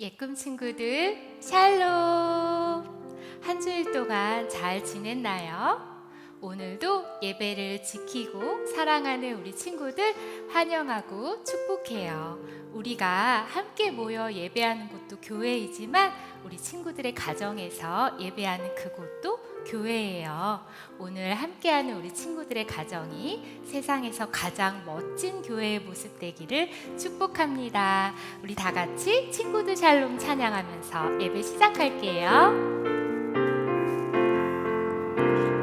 예꿈 친구들 샬롬! 한 주일 동안 잘 지냈나요? 오늘도 예배를 지키고 사랑하는 우리 친구들 환영하고 축복해요. 우리가 함께 모여 예배하는 곳도 교회이지만 우리 친구들의 가정에서 예배하는 그곳도 교회예요. 오늘 함께하는 우리 친구들의 가정이 세상에서 가장 멋진 교회의 모습 되기를 축복합니다. 우리 다 같이 친구들 샬롬 찬양하면서 예배 시작할게요.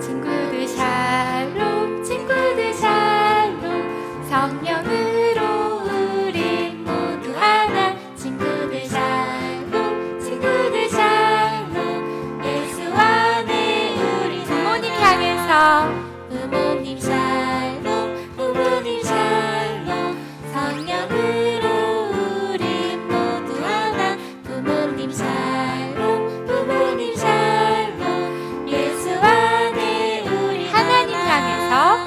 친구들 샬롬, 친구들 샬롬, 성령으로 우리 모두 하나. 친구들 샬롬, 친구들 샬롬, 예수 안에 우리 부모님 향해서 부모님 샬롬, 부모님 샬롬, 성령으로 우리 모두 하나. 부모님 샬롬, 부모님 샬롬, 예수 안에 우리 하나님 향해서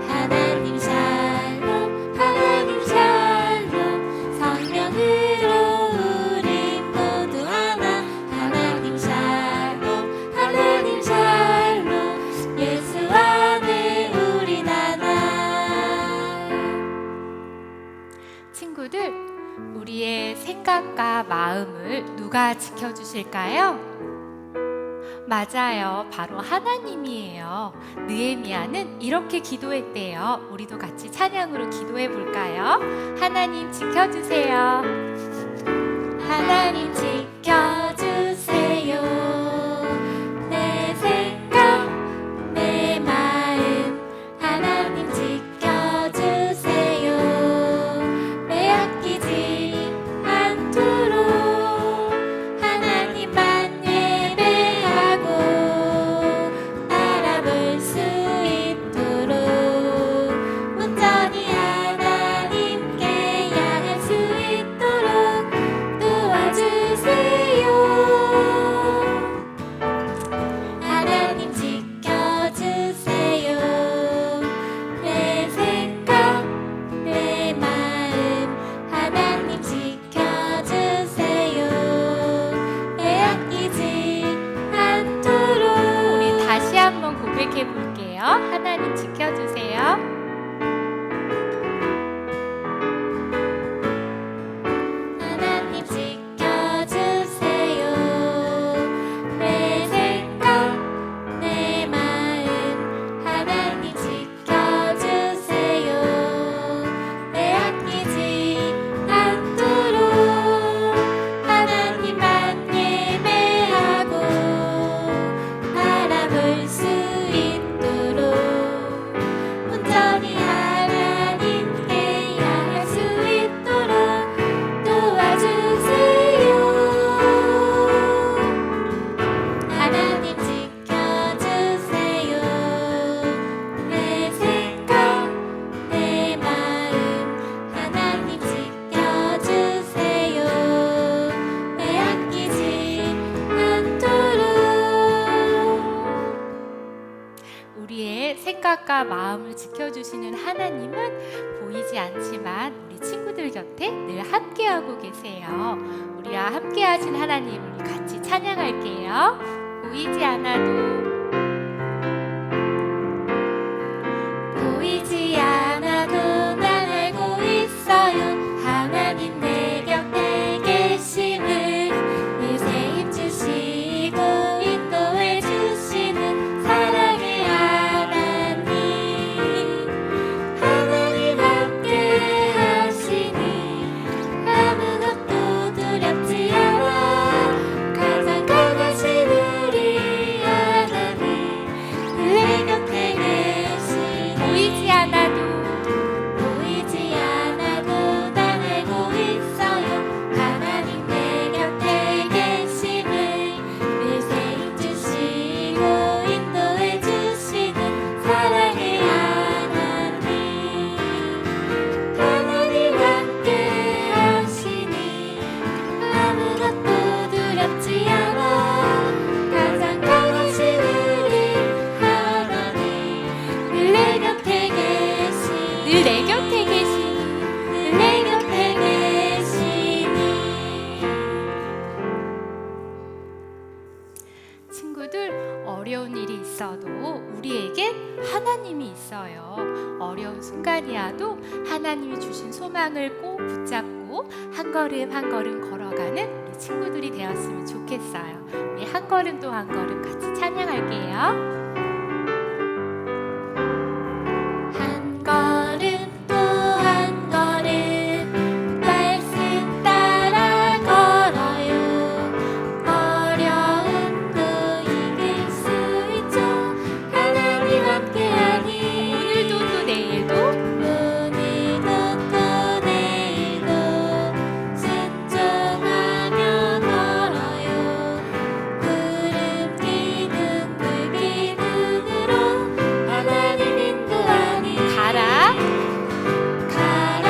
하나님 샬롬, 하나님 샬롬, 성령으로 우리 모두 하나. 하나님 샬롬, 하나님 샬롬, 예수 안에 우리 하나. 친구들, 우리의 생각과 마음을 누가 지켜주실까요? 맞아요. 바로 하나님이에요. 느헤미야는 이렇게 기도했대요. 우리도 같이 찬양으로 기도해 볼까요? 하나님 지켜주세요. 하나님 지켜주세요. 내 생각, 내 마음, 하나님 지켜주세요. 빼앗기지 않도록 하나님만 예배하고 알아볼 수 있도록 온전히 하나님께 향할 수 있도록 도와주세요. 하나님 지켜주세요. 내 생각, 내 마음, 하나님 지켜주세요. 빼앗기지 않도록. 우리 다시 한번 고백해 볼게요. 하나님 지켜주세요. 하나님 지켜주세요. 내 생각, 내 마음, 하나님 지켜주세요. 빼앗기지 않도록 하나님만 예배하고 알아볼 수 있도록 온전히 하나님께 향할 수 있도록 도와주세요. 하나님 지켜주세요. 내 생각, 내 마음, 하나님 지켜주세요. 빼앗기지 않도록. 우리의 생각과 마음을 지켜주시는 하나님은 보이지 않지만 우리 친구들 곁에 늘 함께하고 계세요. 우리와 함께하신 하나님을 우리 같이 찬양할게요. 보이지 않아도 보이지 않아도 난 알고 있어요. 하나님 내 곁에 계심을 늘새 힘주시고 인도해 주시는 사랑의 하나님. 하나님 함께 하시니 아무것도 두렵지 않아. 가장 강하신 우리 하나님. 아니어도 하나님이 주신 소망을 꼭 붙잡고 한 걸음 한 걸음 걸어가는 우리 친구들이 되었으면 좋겠어요. 우리 한 걸음 또 한 걸음 같이 찬양할게요. 한 걸음 또 한 걸음 말씀 따라 걸어요. 어려움도 이길 수 있죠. 하나님 함께하니 오늘도 또 내일도 오늘도 또 내일도 순종하며 걸어요. 구름 기둥 불 기둥으로 하나님 인도하니 가라 가라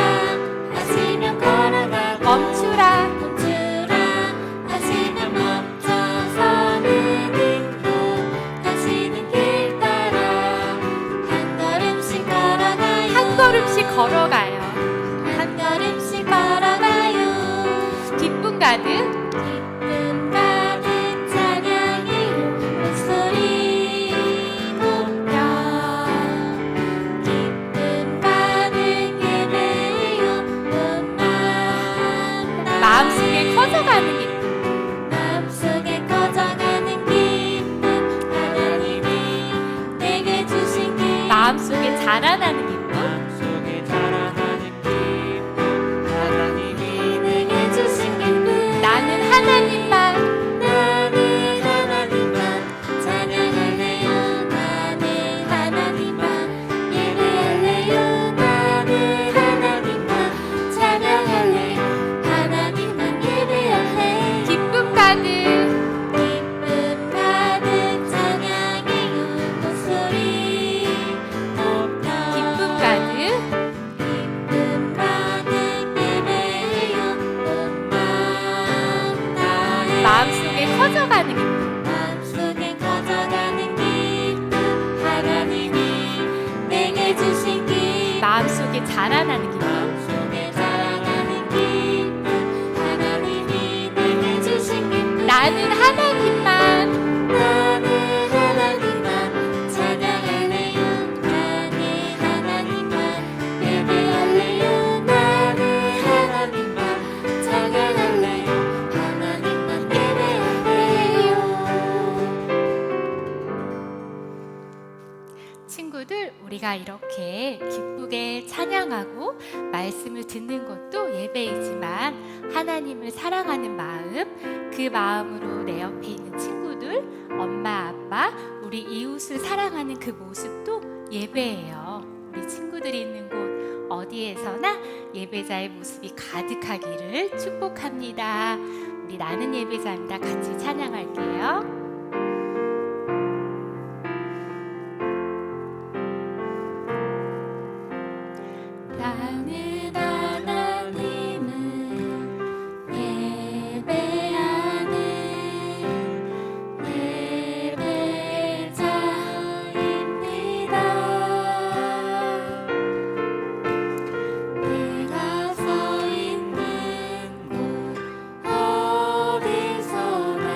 하시면 걸어가 멈추라 멈추라 하시면 멈춰서는 인도하시는 길 따라 한 걸음씩 걸어가요. 한 걸음씩 걸어가요. 한 걸음씩 걸어가요. 기쁨 가득 기쁨 가득 찬양이 목소리 높여 기쁨 가득 예배요. 온 마음 다해 마음속에 커져가는 기쁨 마음속에 커져가는 기쁨 하나님이 내게 주신 기쁨 마음속에 자라나는 기쁨 마음속에 자라나는 기쁨 하나님이 내게 주신 기쁨 나는 하나님만 나는 하나님만 찬양할래요. 나는 하나님만 예배할래요. 나는 하나님만 찬양할래요. 하나님만 예배할래요. 기쁨 가득 기쁨 가득 찬양의 목소리 높여 기쁨 가득 기쁨 가득 예배해요. 온 마음 다해 마음속에 커져가는 기쁨 마음속에 커져가는 기쁨 하나님이 내게 주신 기쁨 마음속에 자라나는 기쁨 마음속에 자라나는 기쁨 하나님이 내게 주신 기쁨 나는 하나님만 나는 하나님만 찬양할래요. 나는 하나님만 예배할래요. 나는 하나님만 찬양할래요. 하나님만 예배할래요. 친구들, 우리가 이렇게 기쁘게 찬양하고 말씀을 듣는 것도 예배이지만 하나님을 사랑하는 마음, 그 마음으로 내 옆에 있는 친구들, 엄마, 아빠, 우리 이웃을 사랑하는 그 모습도 예배예요. 우리 친구들이 있는 곳 어디에서나 예배자의 모습이 가득하기를 축복합니다. 우리 나는 예배자입니다. 같이 찬양할게요. 나는 하나님을 예배하는 예배자입니다. 내가 서 있는 곳 어디서나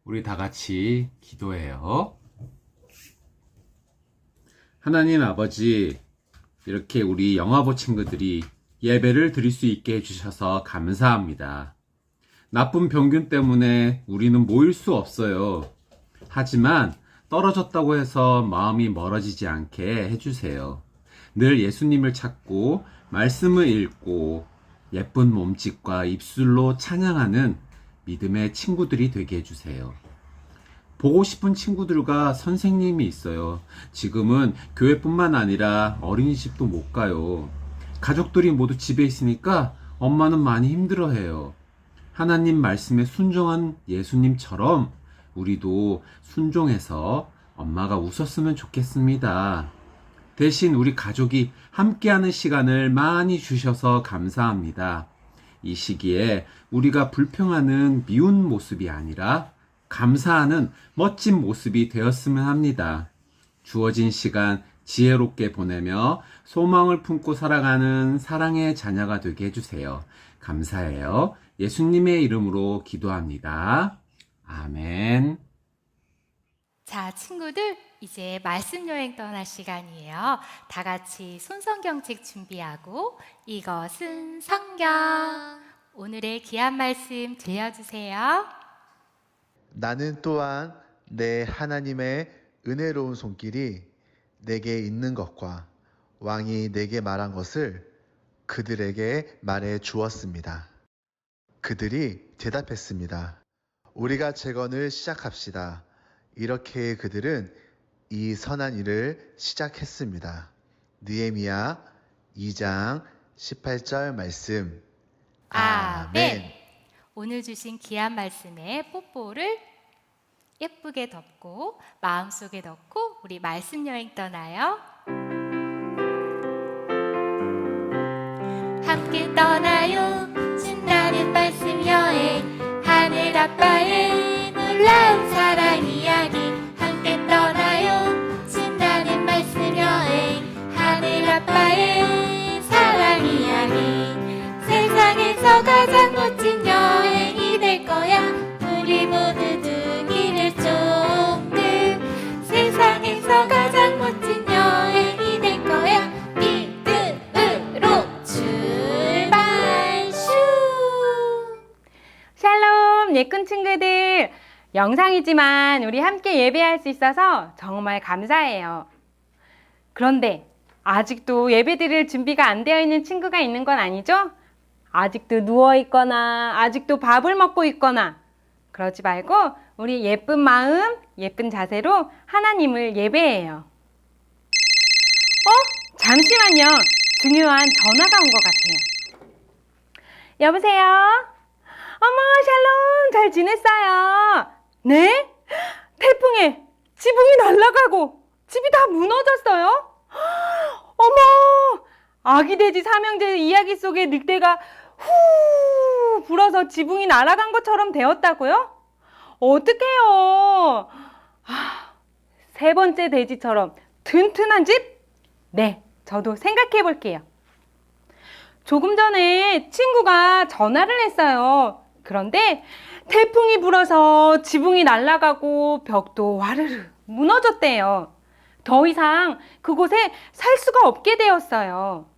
우리 다 같이 기도해요. 하나님 아버지, 이렇게 우리 영화보 친구들이 예배를 드릴 수 있게 해주셔서 감사합니다. 나쁜 병균 때문에 우리는 모일 수 없어요. 하지만 떨어졌다고 해서 마음이 멀어지지 않게 해주세요. 늘 예수님을 찾고 말씀을 읽고 예쁜 몸짓과 입술로 찬양하는 믿음의 친구들이 되게 해주세요. 보고 싶은 친구들과 선생님이 있어요. 지금은 교회뿐만 아니라 어린이집도 못 가요. 가족들이 모두 집에 있으니까 엄마는 많이 힘들어해요. 하나님 말씀에 순종한 예수님처럼 우리도 순종해서 엄마가 웃었으면 좋겠습니다. 대신 우리 가족이 함께하는 시간을 많이 주셔서 감사합니다. 이 시기에 우리가 불평하는 미운 모습이 아니라 감사하는 멋진 모습이 되었으면 합니다. 주어진 시간 지혜롭게 보내며 소망을 품고 살아가는 사랑의 자녀가 되게 해주세요. 감사해요. 예수님의 이름으로 기도합니다. 아멘. 자, 친구들, 이제 말씀 여행 떠날 시간이에요. 다 같이 손성경책 준비하고 이것은 성경. 오늘의 귀한 말씀 들려주세요. 나는 또한 내 하나님의 은혜로운 손길이 내게 있는 것과 왕이 내게 말한 것을 그들에게 말해 주었습니다. 그들이 대답했습니다. 우리가 재건을 시작합시다. 이렇게 그들은 이 선한 일을 시작했습니다. 느헤미야 2장 18절 말씀. 아멘. 오늘 주신 귀한 말씀에 뽀뽀를 예쁘게 덮고 마음속에 넣고 우리 말씀 여행 떠나요. 함께 떠나요. 신나는 말씀 여행. 하늘 아빠의 놀라운 사랑 이야기. 함께 떠나요. 신나는 말씀 여행. 하늘 아빠의 사랑 이야기. 세상에서 가장 멋진 여행이 될 거야. 우리 모두 되기를 쫑긋. 세상에서 가장 멋진 여행이 될 거야. 믿음으로 출발 슈. 샬롬 예쁜 친구들, 영상이지만 우리 함께 예배할 수 있어서 정말 감사해요. 그런데 아직도 예배드릴 준비가 안 되어 있는 친구가 있는 건 아니죠? 아직도 누워 있거나 아직도 밥을 먹고 있거나 그러지 말고 우리 예쁜 마음, 예쁜 자세로 하나님을 예배해요. 잠시만요. 중요한 전화가 온 것 같아요. 여보세요? 어머, 샬롬, 잘 지냈어요? 네? 태풍에 지붕이 날아가고 집이 다 무너졌어요? 어머, 아기 돼지 삼형제 이야기 속의 늑대가 후 불어서 지붕이 날아간 것처럼 되었다고요? 어떡해요? 세 번째 돼지처럼 튼튼한 집? 네, 저도 생각해 볼게요. 조금 전에 친구가 전화를 했어요. 그런데 태풍이 불어서 지붕이 날아가고 벽도 와르르 무너졌대요. 더 이상 그곳에 살 수가 없게 되었어요.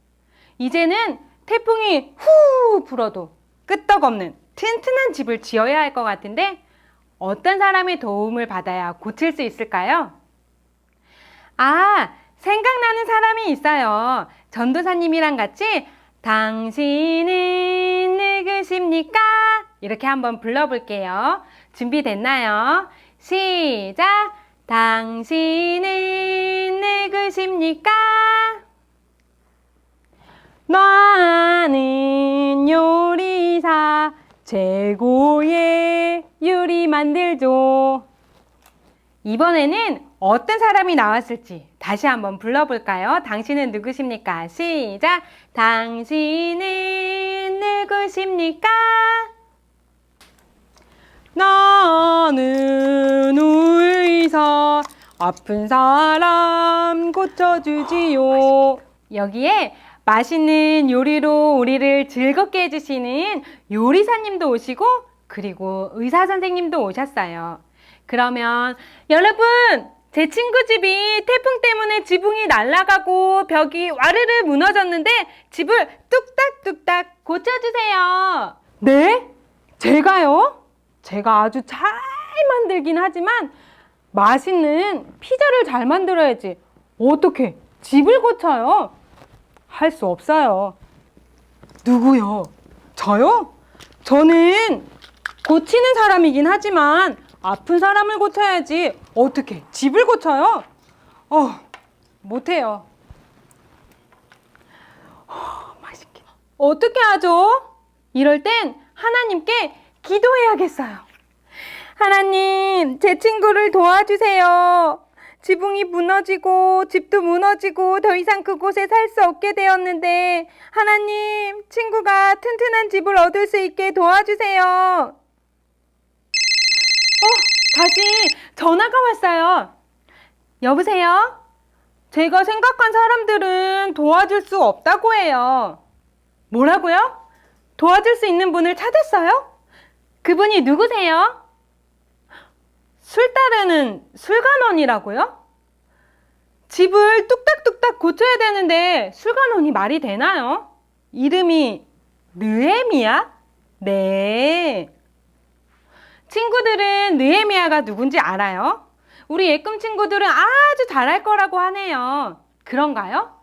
이제는 태풍이 후 불어도 끄떡없는 튼튼한 집을 지어야 할 것 같은데 어떤 사람의 도움을 받아야 고칠 수 있을까요? 생각나는 사람이 있어요. 전도사님이랑 같이 당신은 누구십니까? 이렇게 한번 불러볼게요. 준비됐나요? 시작! 당신은 누구십니까? 나는 요리사 최고의 요리 만들죠. 이번에는 어떤 사람이 나왔을지 다시 한번 불러볼까요? 당신은 누구십니까? 시작! 당신은 누구십니까? 나는 의사, 아픈 사람 고쳐주지요. 여기에 맛있는 요리로 우리를 즐겁게 해주시는 요리사님도 오시고 그리고 의사 선생님도 오셨어요. 그러면 여러분, 제 친구 집이 태풍 때문에 지붕이 날아가고 벽이 와르르 무너졌는데 집을 뚝딱뚝딱 고쳐주세요. 네? 제가요? 제가 아주 잘 만들긴 하지만 맛있는 피자를 잘 만들어야지 어떻게 집을 고쳐요? 할 수 없어요. 누구요? 저요? 저는 고치는 사람이긴 하지만 아픈 사람을 고쳐야지 어떻게 집을 고쳐요? 못해요. 맛있겠다. 어떻게 하죠? 이럴 땐 하나님께 기도해야겠어요. 하나님, 제 친구를 도와주세요. 지붕이 무너지고 집도 무너지고 더 이상 그곳에 살 수 없게 되었는데 하나님, 친구가 튼튼한 집을 얻을 수 있게 도와주세요. 다시 전화가 왔어요. 여보세요? 제가 생각한 사람들은 도와줄 수 없다고 해요. 뭐라고요? 도와줄 수 있는 분을 찾았어요? 그분이 누구세요? 술 따르는 술간원이라고요? 집을 뚝딱뚝딱 고쳐야 되는데 술간원이 말이 되나요? 이름이 느헤미야? 네. 친구들은 느헤미야가 누군지 알아요? 우리 예꿈 친구들은 아주 잘할 거라고 하네요. 그런가요?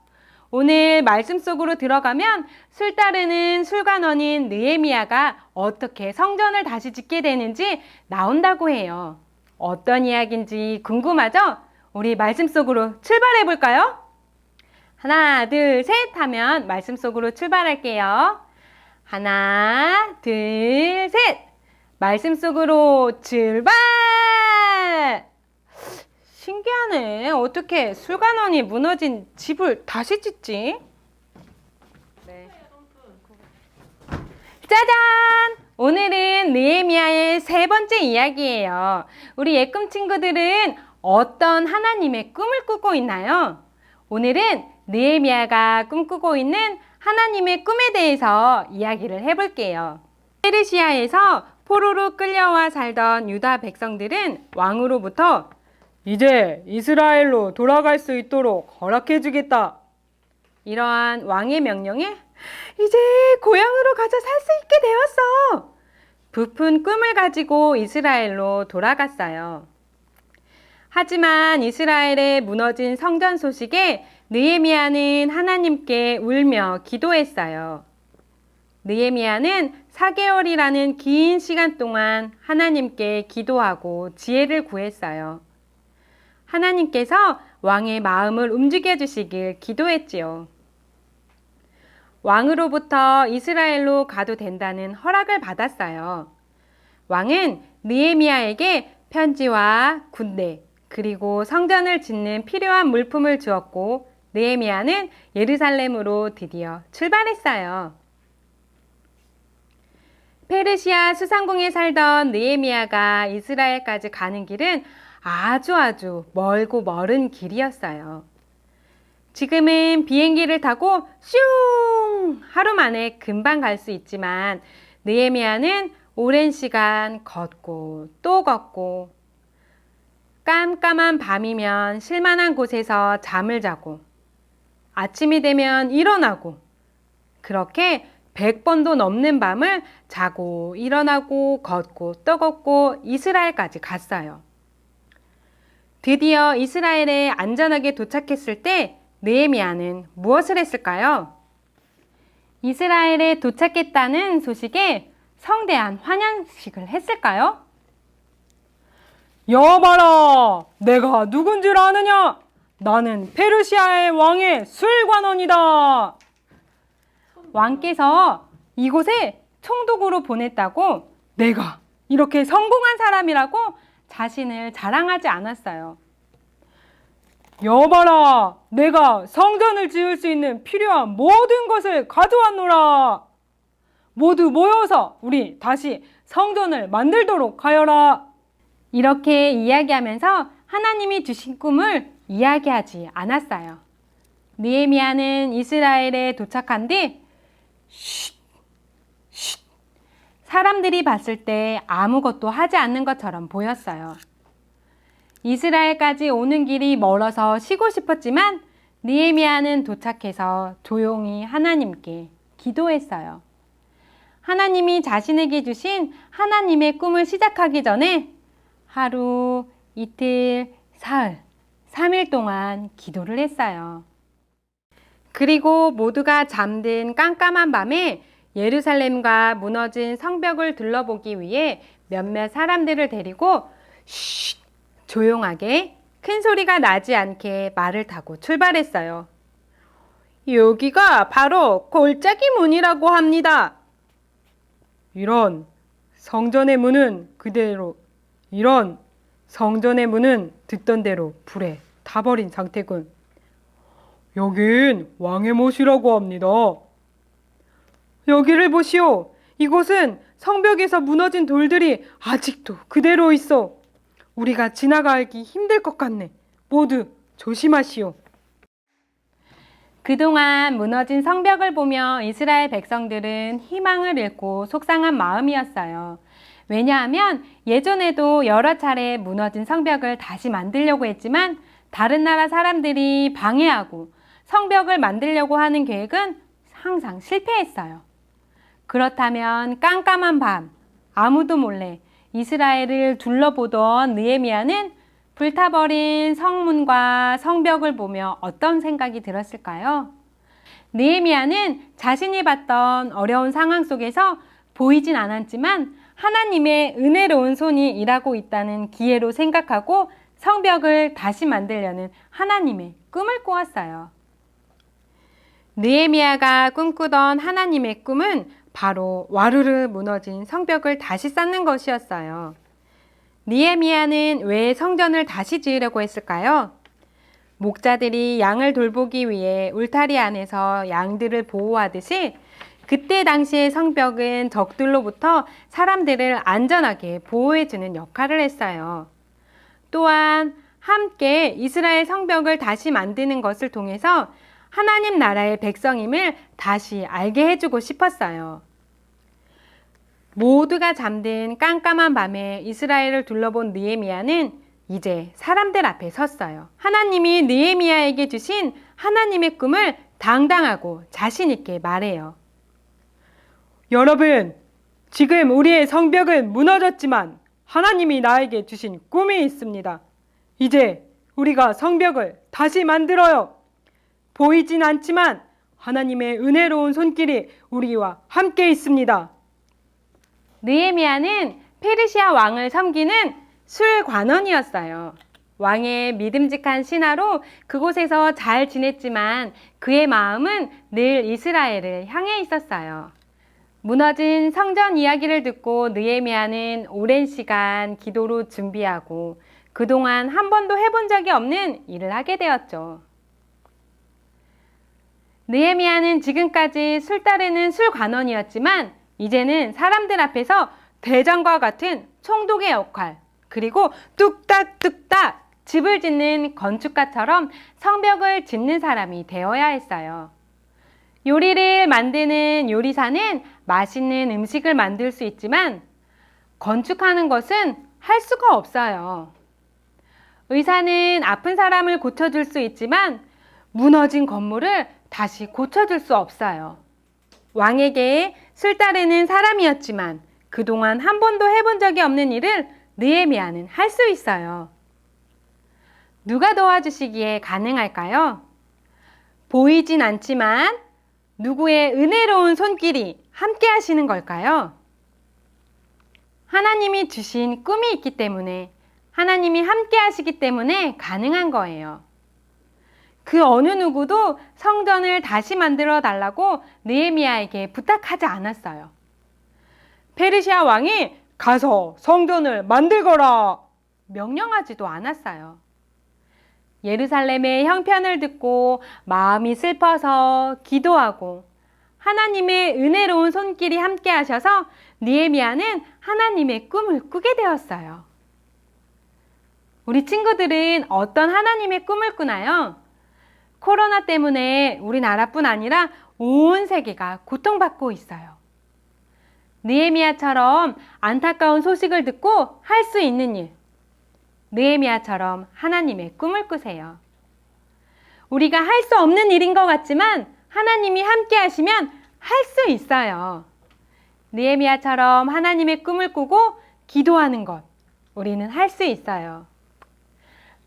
오늘 말씀 속으로 들어가면 술 따르는 술관원인 느헤미야가 어떻게 성전을 다시 짓게 되는지 나온다고 해요. 어떤 이야기인지 궁금하죠? 우리 말씀 속으로 출발해 볼까요? 하나, 둘, 셋 하면 말씀 속으로 출발할게요. 하나, 둘, 셋! 말씀 속으로 출발! 신기하네. 어떻게 술관원이 무너진 집을 다시 짓지? 네. 짜잔! 오늘은 느헤미야의 세 번째 이야기예요. 우리 예꿈 친구들은 어떤 하나님의 꿈을 꾸고 있나요? 오늘은 느헤미야가 꿈꾸고 있는 하나님의 꿈에 대해서 이야기를 해볼게요. 페르시아에서 포로로 끌려와 살던 유다 백성들은 왕으로부터 이제 이스라엘로 돌아갈 수 있도록 허락해 주겠다. 이러한 왕의 명령에 이제 고향으로 가서 살 수 있게 되었어. 부푼 꿈을 가지고 이스라엘로 돌아갔어요. 하지만 이스라엘의 무너진 성전 소식에 느헤미야는 하나님께 울며 기도했어요. 느헤미야는 4개월이라는 긴 시간 동안 하나님께 기도하고 지혜를 구했어요. 하나님께서 왕의 마음을 움직여 주시길 기도했지요. 왕으로부터 이스라엘로 가도 된다는 허락을 받았어요. 왕은 느헤미야에게 편지와 군대, 그리고 성전을 짓는 필요한 물품을 주었고 느헤미야는 예루살렘으로 드디어 출발했어요. 페르시아 수상궁에 살던 느헤미야가 이스라엘까지 가는 길은 아주 멀고 멀은 길이었어요. 지금은 비행기를 타고 슝! 하루 만에 금방 갈 수 있지만 느헤미야는 오랜 시간 걷고 또 걷고 깜깜한 밤이면 실만한 곳에서 잠을 자고 아침이 되면 일어나고 그렇게 100번도 넘는 밤을 자고 일어나고 걷고 또 걷고 이스라엘까지 갔어요. 드디어 이스라엘에 안전하게 도착했을 때 느헤미야는 무엇을 했을까요? 이스라엘에 도착했다는 소식에 성대한 환영식을 했을까요? 여봐라! 내가 누군지를 아느냐? 나는 페르시아의 왕의 술관원이다! 왕께서 이곳에 총독으로 보냈다고 내가 이렇게 성공한 사람이라고 자신을 자랑하지 않았어요. 여봐라! 내가 성전을 지을 수 있는 필요한 모든 것을 가져왔노라! 모두 모여서 우리 다시 성전을 만들도록 하여라! 이렇게 이야기하면서 하나님이 주신 꿈을 이야기하지 않았어요. 느헤미야는 이스라엘에 도착한 뒤 사람들이 봤을 때 아무것도 하지 않는 것처럼 보였어요. 이스라엘까지 오는 길이 멀어서 쉬고 싶었지만 느헤미야는 도착해서 조용히 하나님께 기도했어요. 하나님이 자신에게 주신 하나님의 꿈을 시작하기 전에 하루, 이틀, 사흘, 3일 동안 기도를 했어요. 그리고 모두가 잠든 깜깜한 밤에 예루살렘과 무너진 성벽을 둘러보기 위해 몇몇 사람들을 데리고 조용하게 큰 소리가 나지 않게 말을 타고 출발했어요. 여기가 바로 골짜기 문이라고 합니다. 이런 성전의 문은 듣던 대로 불에 타버린 상태군. 여긴 왕의 못이라고 합니다. 여기를 보시오. 이곳은 성벽에서 무너진 돌들이 아직도 그대로 있어. 우리가 지나가기 힘들 것 같네. 모두 조심하시오. 그동안 무너진 성벽을 보며 이스라엘 백성들은 희망을 잃고 속상한 마음이었어요. 왜냐하면 예전에도 여러 차례 무너진 성벽을 다시 만들려고 했지만 다른 나라 사람들이 방해하고 성벽을 만들려고 하는 계획은 항상 실패했어요. 그렇다면 깜깜한 밤 아무도 몰래 이스라엘을 둘러보던 느헤미야는 불타버린 성문과 성벽을 보며 어떤 생각이 들었을까요? 느헤미야는 자신이 봤던 어려운 상황 속에서 보이진 않았지만 하나님의 은혜로운 손이 일하고 있다는 기회로 생각하고 성벽을 다시 만들려는 하나님의 꿈을 꾸었어요. 느헤미야가 꿈꾸던 하나님의 꿈은 바로 와르르 무너진 성벽을 다시 쌓는 것이었어요. 느헤미야는 왜 성전을 다시 지으려고 했을까요? 목자들이 양을 돌보기 위해 울타리 안에서 양들을 보호하듯이 그때 당시의 성벽은 적들로부터 사람들을 안전하게 보호해주는 역할을 했어요. 또한 함께 이스라엘 성벽을 다시 만드는 것을 통해서 하나님 나라의 백성임을 다시 알게 해주고 싶었어요. 모두가 잠든 깜깜한 밤에 이스라엘을 둘러본 느헤미야는 이제 사람들 앞에 섰어요. 하나님이 느헤미야에게 주신 하나님의 꿈을 당당하고 자신 있게 말해요. 여러분, 지금 우리의 성벽은 무너졌지만 하나님이 나에게 주신 꿈이 있습니다. 이제 우리가 성벽을 다시 만들어요. 보이진 않지만 하나님의 은혜로운 손길이 우리와 함께 있습니다. 느헤미야는 페르시아 왕을 섬기는 술관원이었어요. 왕의 믿음직한 신하로 그곳에서 잘 지냈지만 그의 마음은 늘 이스라엘을 향해 있었어요. 무너진 성전 이야기를 듣고 느헤미야는 오랜 시간 기도로 준비하고 그동안 한 번도 해본 적이 없는 일을 하게 되었죠. 느헤미야는 지금까지 술 따르는 술관원이었지만 이제는 사람들 앞에서 대장과 같은 총독의 역할, 그리고 뚝딱뚝딱 집을 짓는 건축가처럼 성벽을 짓는 사람이 되어야 했어요. 요리를 만드는 요리사는 맛있는 음식을 만들 수 있지만 건축하는 것은 할 수가 없어요. 의사는 아픈 사람을 고쳐줄 수 있지만 무너진 건물을 다시 고쳐줄 수 없어요. 왕에게 술 따르는 사람이었지만 그동안 한 번도 해본 적이 없는 일을 느헤미야는 할 수 있어요. 누가 도와주시기에 가능할까요? 보이진 않지만 누구의 은혜로운 손길이 함께 하시는 걸까요? 하나님이 주신 꿈이 있기 때문에, 하나님이 함께 하시기 때문에 가능한 거예요. 그 어느 누구도 성전을 다시 만들어 달라고 느헤미야에게 부탁하지 않았어요. 페르시아 왕이 가서 성전을 만들거라 명령하지도 않았어요. 예루살렘의 형편을 듣고 마음이 슬퍼서 기도하고 하나님의 은혜로운 손길이 함께 하셔서 느헤미야는 하나님의 꿈을 꾸게 되었어요. 우리 친구들은 어떤 하나님의 꿈을 꾸나요? 코로나 때문에 우리나라뿐 아니라 온 세계가 고통받고 있어요. 느헤미야처럼 안타까운 소식을 듣고 할 수 있는 일, 느헤미야처럼 하나님의 꿈을 꾸세요. 우리가 할 수 없는 일인 것 같지만 하나님이 함께 하시면 할 수 있어요. 느헤미야처럼 하나님의 꿈을 꾸고 기도하는 것, 우리는 할 수 있어요.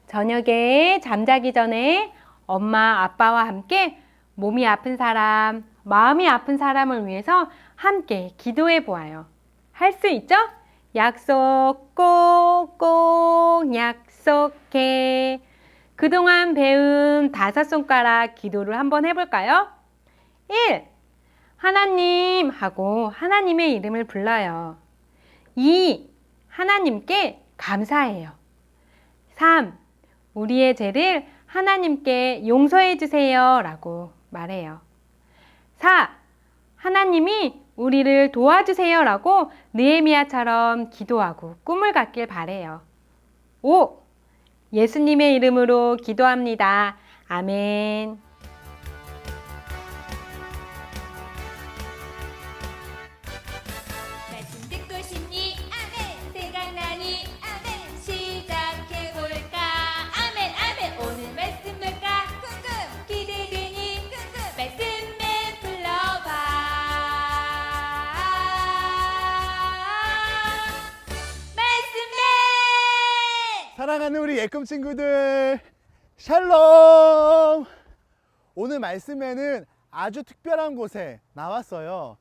저녁에 잠자기 전에 엄마, 아빠와 함께 몸이 아픈 사람, 마음이 아픈 사람을 위해서 함께 기도해 보아요. 할 수 있죠? 약속, 꼭꼭 약속해. 그동안 배운 5손가락 기도를 한번 해볼까요? 1. 하나님 하고 하나님의 이름을 불러요. 2. 하나님께 감사해요. 3. 우리의 죄를 하나님께 용서해 주세요 라고 말해요. 4. 하나님이 우리를 도와주세요 라고 느헤미야처럼 기도하고 꿈을 갖길 바래요. 5. 예수님의 이름으로 기도합니다. 아멘. 말씀 듣고 싶니? 아멘. 생각나니? 아멘. 시작해볼까? 아멘 아멘. 오늘 말씀 뭘까? 궁금. 기대되니? 궁금. 말씀에 불러봐. 말씀에. 사랑하는 우리 예꿈 친구들, 샬롬! 오늘 말씀에는 아주 특별한 곳에 나왔어요.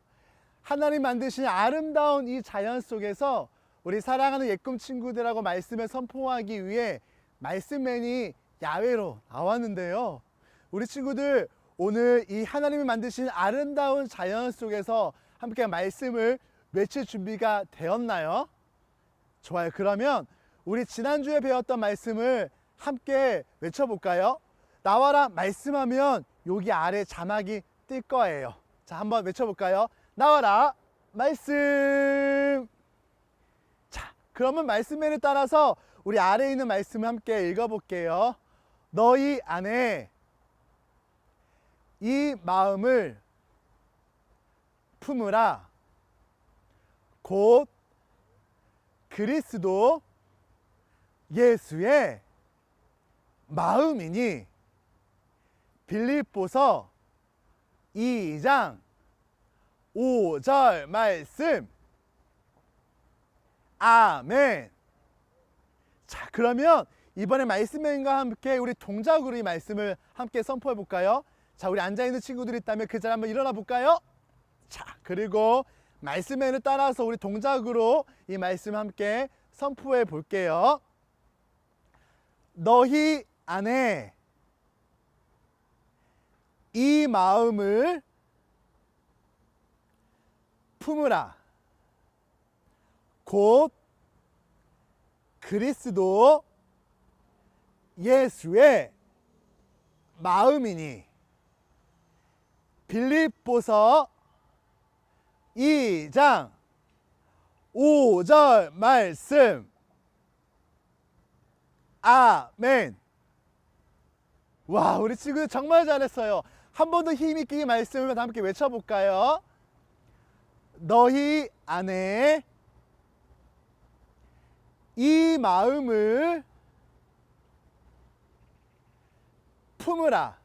하나님 만드신 아름다운 이 자연 속에서 우리 사랑하는 예꿈 친구들하고 말씀을 선포하기 위해 말씀맨이 야외로 나왔는데요. 우리 친구들, 오늘 이 하나님이 만드신 아름다운 자연 속에서 함께 말씀을 외칠 준비가 되었나요? 좋아요. 그러면 우리 지난주에 배웠던 말씀을 함께 외쳐볼까요? 나와라 말씀하면 여기 아래 자막이 뜰 거예요. 자, 한번 외쳐볼까요? 나와라 말씀. 자, 그러면 말씀에 따라서 우리 아래에 있는 말씀을 함께 읽어볼게요. 너희 안에 이 마음을 품으라. 곧 그리스도 예수의 마음이니. 빌립보서 2장 5절 말씀. 아멘. 자, 그러면 이번에 말씀과 함께 우리 동작으로 이 말씀을 함께 선포해 볼까요? 자, 우리 앉아있는 친구들이 있다면 그 자리 한번 일어나 볼까요? 자, 그리고 말씀에는 따라서 우리 동작으로 이 말씀 함께 선포해 볼게요. 너희 안에 이 마음을 품으라. 곧 그리스도 예수의 마음이니. 빌립보서 2장 5절 말씀. 아멘. 와, 우리 친구들 정말 잘했어요. 한 번 더 힘있게 이 말씀을 함께 외쳐볼까요? 너희 안에 이 마음을 품으라.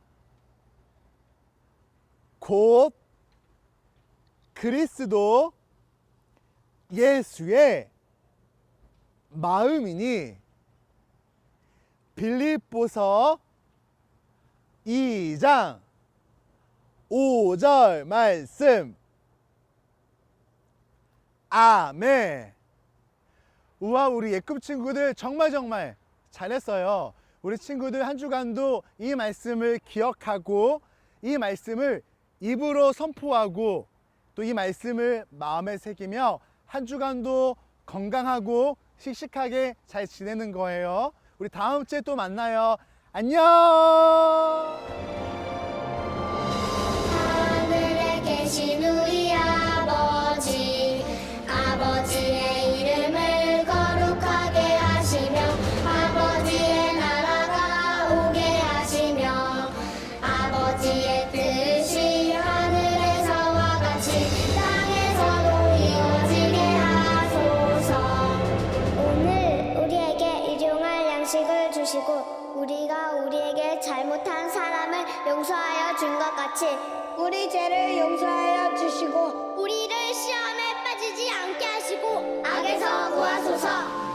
곧 그리스도 예수의 마음이니. 빌립보서 2장 5절 말씀. 아멘. 우와, 우리 예꿈 친구들 정말 잘했어요. 우리 친구들 한 주간도 이 말씀을 기억하고 이 말씀을 입으로 선포하고 또 이 말씀을 마음에 새기며 한 주간도 건강하고 씩씩하게 잘 지내는 거예요. 우리 다음 주에 또 만나요. 안녕. 하늘에 계신 우리 아버지, 아버지의 이름을 거룩하게 하시며 아버지의 나라가 오게 하시며 아버지의 뜻이 하늘에서와 같이 땅에서도 이루어지게 하소서. 오늘 우리에게 일용할 같이 우리 죄를 용서하여 주시고 우리를 시험에 빠지지 않게 하시고 악에서 구하소서.